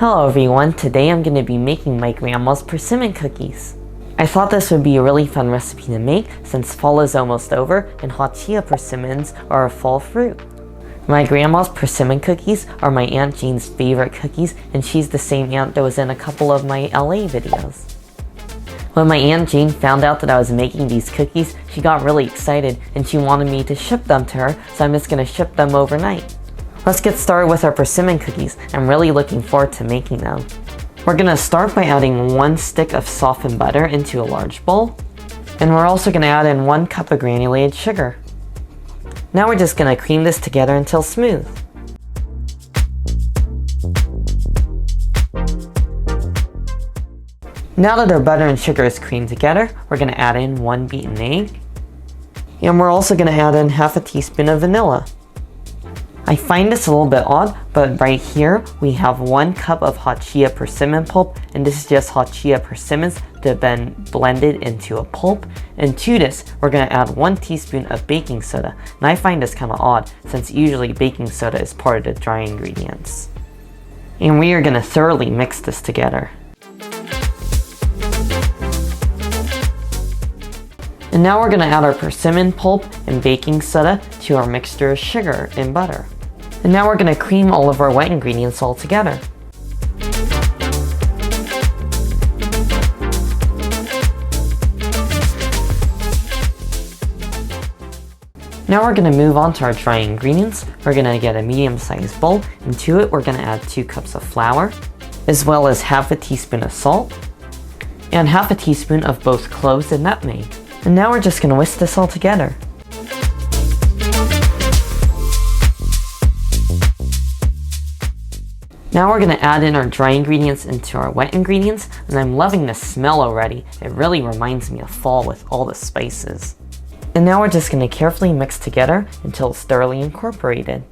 Hello everyone, today I'm going to be making my grandma's persimmon cookies. I thought this would be a really fun recipe to make since fall is almost over and hachiya persimmons are a fall fruit. My grandma's persimmon cookies are my Aunt Jane's favorite cookies, and she's the same aunt that was in a couple of my LA videos. When my Aunt Jane found out that I was making these cookies, she got really excited and she wanted me to ship them to her, so I'm just going to ship them overnight. Let's get started with our persimmon cookies. I'm really looking forward to making them. We're going to start by adding 1 stick of softened butter into a large bowl. And we're also going to add in 1 cup of granulated sugar. Now we're just going to cream this together until smooth. Now that our butter and sugar is creamed together, we're going to add in 1 beaten egg. And we're also going to add in half a teaspoon of vanilla. I find this a little bit odd, but right here we have 1 cup of hachiya persimmon pulp, and this is just hachiya persimmons that have been blended into a pulp. And to this, we're going to add 1 teaspoon of baking soda. And I find this kind of odd since usually baking soda is part of the dry ingredients. And we are going to thoroughly mix this together. And now we're going to add our persimmon pulp and baking soda to our mixture of sugar and butter. And now we're going to cream all of our wet ingredients all together. Now we're going to move on to our dry ingredients. We're going to get a medium-sized bowl, and to it we're going to add 2 cups of flour, as well as half a teaspoon of salt, and half a teaspoon of both cloves and nutmeg. And now we're just going to whisk this all together. Now we're going to add in our dry ingredients into our wet ingredients, and I'm loving the smell already. It really reminds me of fall with all the spices. And now we're just going to carefully mix together until it's thoroughly incorporated.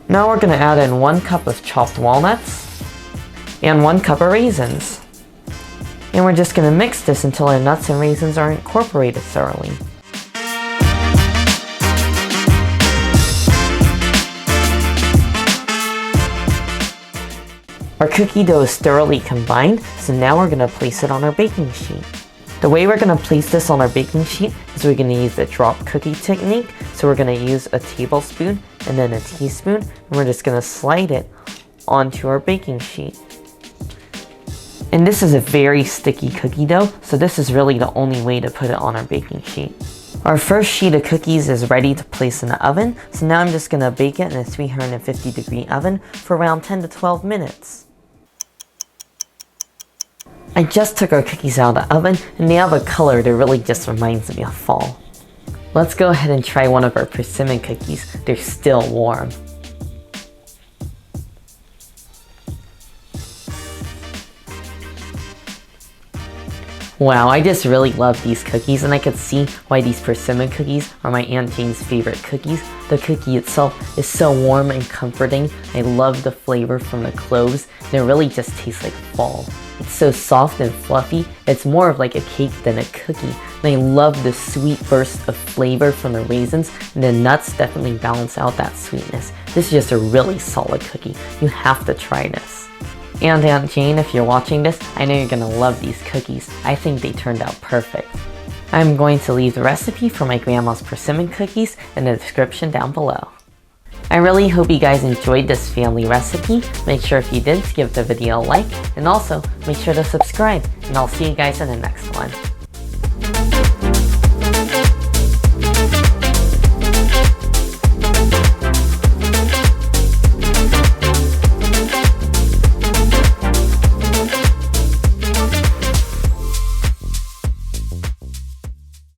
Now we're going to add in 1 cup of chopped walnuts and 1 cup of raisins. And we're just going to mix this until our nuts and raisins are incorporated thoroughly. Our cookie dough is thoroughly combined, so now we're going to place it on our baking sheet. The way we're going to place this on our baking sheet is we're going to use the drop cookie technique. So we're going to use a tablespoon and then a teaspoon, and we're just going to slide it onto our baking sheet. And this is a very sticky cookie dough, so this is really the only way to put it on our baking sheet. Our first sheet of cookies is ready to place in the oven, so now I'm just going to bake it in a 350-degree oven for around 10 to 12 minutes. I just took our cookies out of the oven, and they have a color that really just reminds me of fall. Let's go ahead and try one of our persimmon cookies. They're still warm. Wow, I just really love these cookies, and I could see why these persimmon cookies are my Aunt Jane's favorite cookies. The cookie itself is so warm and comforting. I love the flavor from the cloves, and it really just tastes like fall. It's so soft and fluffy. It's more of like a cake than a cookie. And I love the sweet burst of flavor from the raisins, and the nuts definitely balance out that sweetness. This is just a really solid cookie. You have to try this. And Aunt Jane, if you're watching this, I know you're gonna love these cookies. I think they turned out perfect. I'm going to leave the recipe for my grandma's persimmon cookies in the description down below. I really hope you guys enjoyed this family recipe. Make sure if you did to give the video a like, and also make sure to subscribe, and I'll see you guys in the next one.